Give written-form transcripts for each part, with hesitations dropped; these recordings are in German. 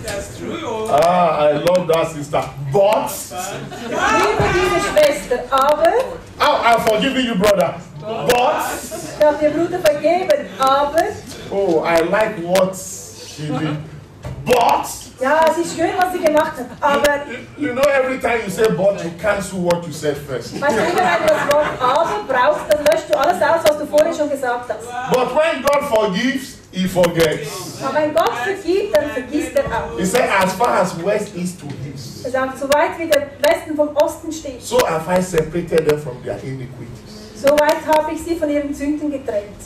That's true. Ah, I love that sister. But Ich liebe diese Schwester, aber, I've forgiven you, brother. But ich habe dir Bruder vergeben, aber, oh, I like what she did. But ja, es ist schön, was sie gemacht hat, aber, you know, every time you say but, you cancel what you said first. weißt du, immer wenn du das Wort aber brauchst, dann löscht du alles aus, was du vorher schon gesagt hast. But when God forgives, He forgets. Aber wenn Gott vergibt, dann vergisst er auch. He said, as far as west is to east, Er sagt, so weit wie der Westen vom Osten steht, so have I separated them from their iniquities. so weit habe ich sie von ihren Sünden getrennt.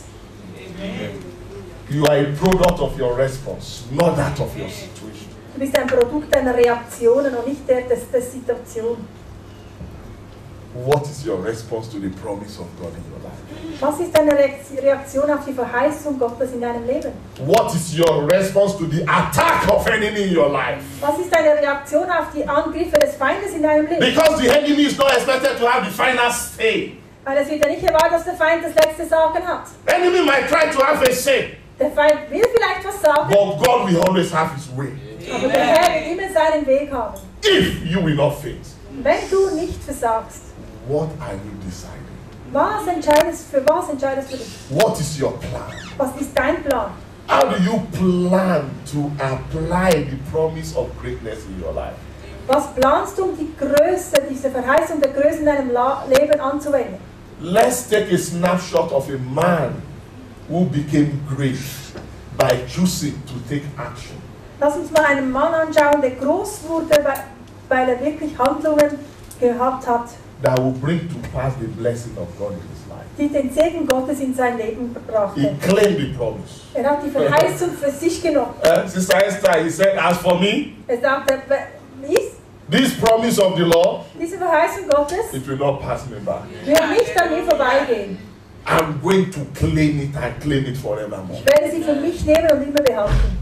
You are a product of your response, not that of your situation. Du bist ein Produkt deiner Reaktionen und nicht der Situation. What is your response to the promise of God in your life? Was ist deine Reaktion auf die Verheißung Gottes in deinem Leben? What is your response to the attack of enemy in your life? Was ist deine Reaktion auf die Angriffe des Feindes in deinem Leben? Because the enemy is not expected to have the final say. Weil es wird ja nicht erwartet, dass der Feind das letzte Sagen hat. The enemy might try to have a say, Der Feind will vielleicht was sagen, but God will always have his way. aber der Herr wird immer seinen Weg haben. If you will not faint, Wenn du nicht versagst, what are you deciding? für was entscheidest du dich? What is your plan? Was ist dein Plan? How do you plan to apply the promise of greatness in your life? Was planst du, um die Größe, diese Verheißung der Größe in deinem Leben anzuwenden? Let's take a snapshot of a man who became great by choosing to take action. Lass uns mal einen Mann anschauen, der groß wurde, weil er wirklich Handlungen gehabt hat, That will bring to pass the blessing of God in his life. die den Segen Gottes in sein Leben He brachte. claimed the promise. Er hat die Verheißung für sich genommen. Sister Esther, he said, as for me, Er sagte, this promise of the Lord, diese Verheißung Gottes it will not pass me by. wird nicht an mir vorbeigehen. I'm going to claim it and claim it forevermore. Ich werde sie für mich nehmen und immer behalten.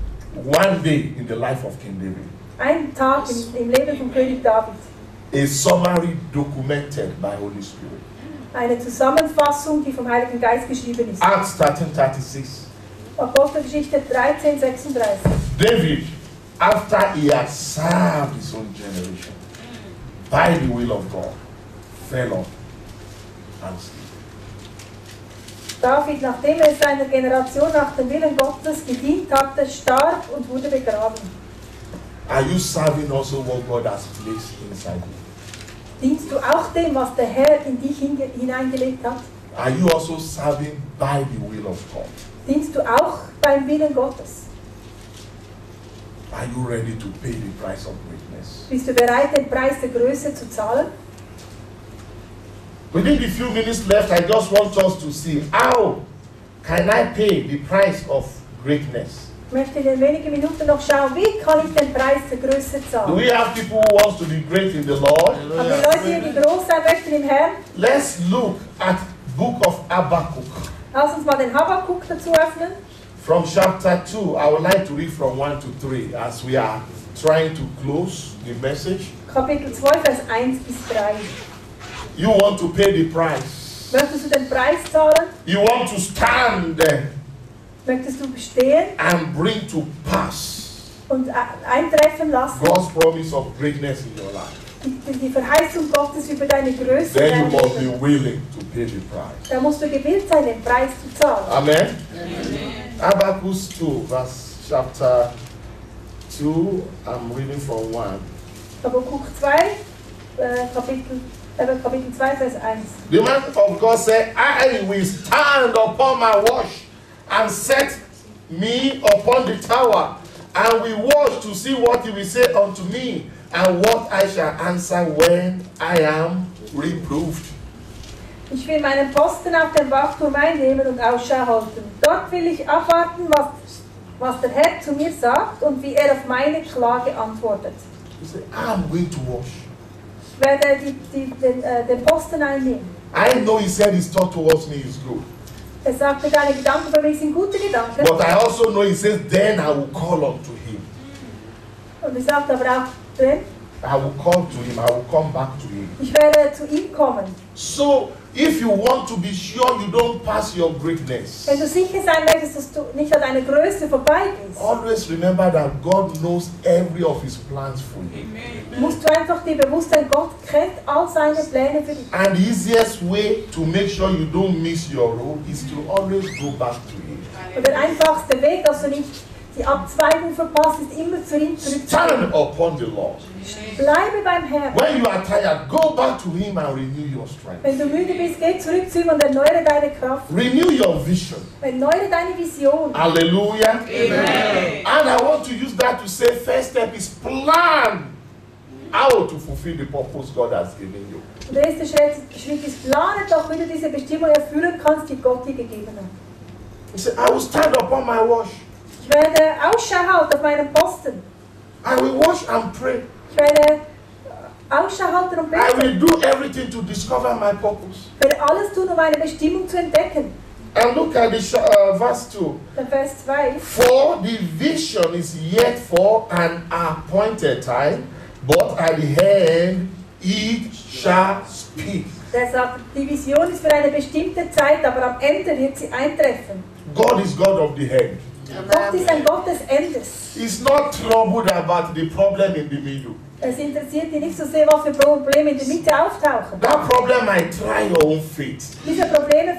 One day in the life of King David, Ein Tag im Leben von König David. a summary documented by Holy Spirit. Eine Zusammenfassung, die vom Heiligen Geist geschrieben ist. Acts 13:36. Apostelgeschichte 13,36. David, after he had served his own generation, by the will of God, fell off and sleep. David, nachdem er seiner Generation nach dem Willen Gottes gedient hatte, starb und wurde begraben. Are you serving also what God has placed inside you? Dienst du auch dem, was der Herr in dich hineingelegt hat? Are you also serving by the will of God? Dienst du auch beim Willen Gottes? Are you ready to pay the price of greatness? Bist du bereit, den Preis der Größe zu zahlen? Within the few minutes left, I just want us to see how can I pay the price of greatness? Ich möchte in den wenigen Minuten noch schauen, wie kann ich den Preis der Größe Do zahlen? we have people who want to be great in the Lord? Aber die Leute hier, die groß sein möchten im Herrn, Let's look at Book of Habakkuk. lass uns mal den Habakkuk dazu öffnen. From chapter 2, I would like to read from 1 to 3 as we are trying to close the message. Kapitel 2, Vers 1 bis 3. You want to pay the price. Möchtest du den Preis zahlen? You want to stand Möchtest du bestehen and bring to pass und eintreffen lassen? God's promise of greatness in your life. Die Verheißung Gottes über deine Größe. Then you in deinem must be Leben. willing to pay the price. Da musst du gewillt sein, den Preis zu zahlen. Amen. Habakkuk 2, verse chapter 2, I'm reading from 1. Habakkuk 2, Kapitel 2, Vers 1. The man of God said, I will stand upon my watch and set me upon the tower, and will watch to see what he will say unto me, and what I shall answer when I am reproved. Ich will meinen Posten auf dem Wachturm einnehmen und Ausschau halten. Dort will ich abwarten, was der Herr zu mir sagt und wie er auf meine Klage antwortet. He said, I'm going to watch. Ich werde den Posten einnehmen. I know he said his thought towards me is good. Er sagte, deine Gedanken für mich sind gute Gedanken. But I also know he says, then I will call unto him. Und er sagt aber auch, denn I will call to him. I will come back to him. ich werde zu ihm kommen. So If you want to be sure you don't pass your greatness, Wenn du sicher sein möchtest, dass du nicht an deiner Größe vorbei bist, always remember that God knows every of His plans for you. musst du einfach dir bewusst sein, Gott kennt all seine Pläne für dich. And the easiest way to make sure you don't miss your role is to always go back to Him. Und der einfachste Weg, dass du nicht die Abzweigung verpasst, ist immer zu ihm zurückzugehen. Stand upon the Lord. Bleibe beim Herrn. When you are tired, go back to Him and renew your strength. Wenn du müde bist, geh zurück zu ihm und erneuere deine Kraft. Renew your vision. Erneuere deine Vision. Hallelujah. Amen. And I want to use that to say, first step is plan how to fulfill the purpose God has given you. Und der erste Schritt ist, plane doch, wie du diese Bestimmung erfüllen kannst, die Gott dir gegeben hat. He said, I will stand upon my watch. Ich werde Ausschau halten auf meinem Posten. I will watch and pray. Ich werde Ausschau halten und I beten. will do everything to discover my purpose. Ich werde alles tun, um meine Bestimmung zu entdecken. And look at the verse 2. Dann Vers 2. For the vision is yet for an appointed time, but at the end it shall speak. Der sagt, die Vision ist für eine bestimmte Zeit, aber am Ende wird sie eintreffen. God is God of the end. Gott ist ein Gott des Endes. He's not troubled about the problem in the middle. Es interessiert ihn nicht so sehr, was für Probleme in der Mitte auftauchen. That problem might try your own faith, Diese Probleme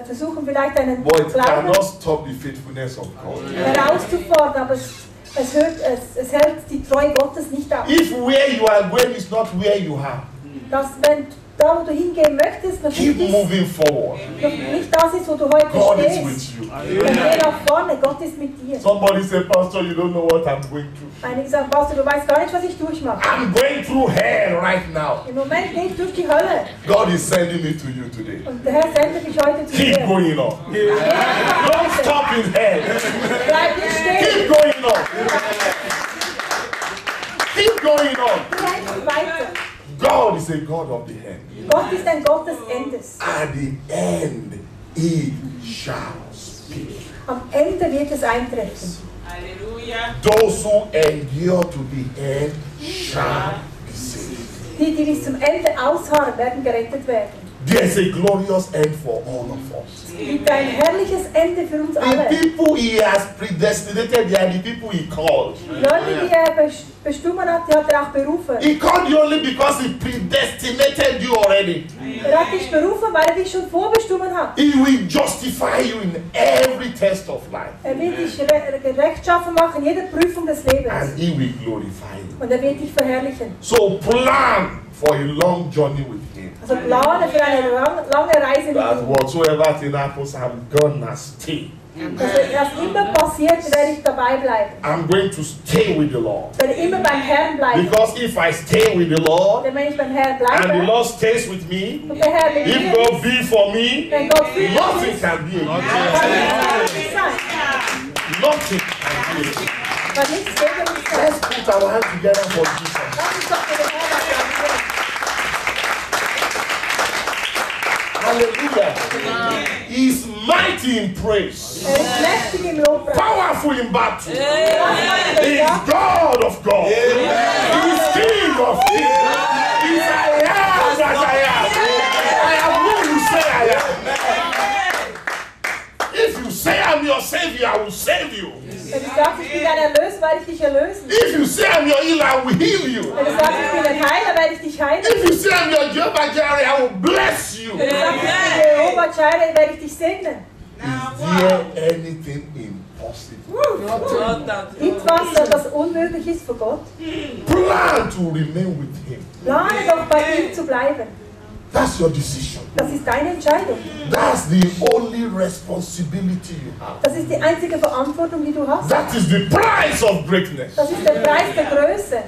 versuchen vielleicht einen but it Glauben cannot stop the faithfulness of God. herauszufordern, aber es hält die Treue Gottes nicht auf. If where you are going is not where you are, Dass wenn da, wo du hingehen möchtest, noch keep nicht, moving forward. nicht das ist, wo du heute God is stehst, with you. dann geh nach vorne, Gott ist mit dir. Somebody said, Pastor, you don't know what I'm going through. Einige sagen, Pastor, du weißt gar nicht, was ich durchmache. I'm going through hell right now. Im Moment gehe ich durch die Hölle. God is sending me to you today. Und der Herr sendet dich heute zu Keep dir. going on. Don't stop in hell. Bleib nicht stehen. Keep going on. Keep going on. Geh einfach weiter. God is a God of the end. Gott ist ein Gott des Endes. At the end, He shall speak. Am Ende wird es eintreffen. Hallelujah. Those who endure to the end shall be saved. Die, die bis zum Ende ausharren, werden gerettet werden. There's a glorious end for all of us. Es gibt ein herrliches Ende für uns The alle. people He has predestinated, they are the people He called. Die Leute, die er bestimmt hat, die hat er auch berufen. He called you only because He predestinated you already. Er hat dich berufen, weil er dich schon vorbestimmt hat. He will justify you in every test of life. Er wird dich rechtschaffen machen in jeder Prüfung des Lebens. And He will glorify you. Und er wird dich verherrlichen. So plan for a long journey with Him. Also plane für eine lange Reise mit That ihm. whatsoever thing happens, I'm gonna stay. Also was immer passiert, werde ich dabei bleiben. I'm going to stay with the Lord. Ich werde immer beim Herrn bleiben. Because if I stay with the Lord, Denn wenn ich beim Herrn and the bleibe Lord stays with me, und der Herr mit if mir God ist, be for me, wenn Gott für mich nothing ist, can be kann against nichts sein. me. Nothing can be against me. Kann nichts gegen uns sein. Let's put our hands together for Jesus. Lass uns doch für den Herrn applaudieren. Hallelujah. He is mighty in praise, Er ist mächtig im Lobpreis. powerful in battle. Er He is God of God. He is King of kings. He is I am that I am. I am who you say I am. If you say I'm your Savior, I will save you. Wenn du sagst, ich bin dein Erlöser, werde ich dich erlösen. If you say I'm your healer, I will heal you. Wenn du sagst, ich bin ein Heiler, werde ich dich heilen. If you say I'm your Jehovah Jireh, I will bless you. Wenn du sagst, ich bin Jehova Jireh, werde ich dich segnen. Is there anything impossible? Gibt was, das unmöglich ist für Gott? Plan to remain with Him. Plane doch bei ihm zu bleiben. That's your decision. Das ist deine Entscheidung. That's the only responsibility you have. Das ist die einzige Verantwortung, die du hast. That is the price of greatness. Das ist der Preis der Größe.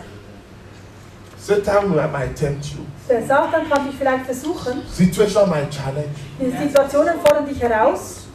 Satan might tempt you. Der Satan kann dich vielleicht versuchen. Situation might challenge you. Die Situationen fordern dich heraus.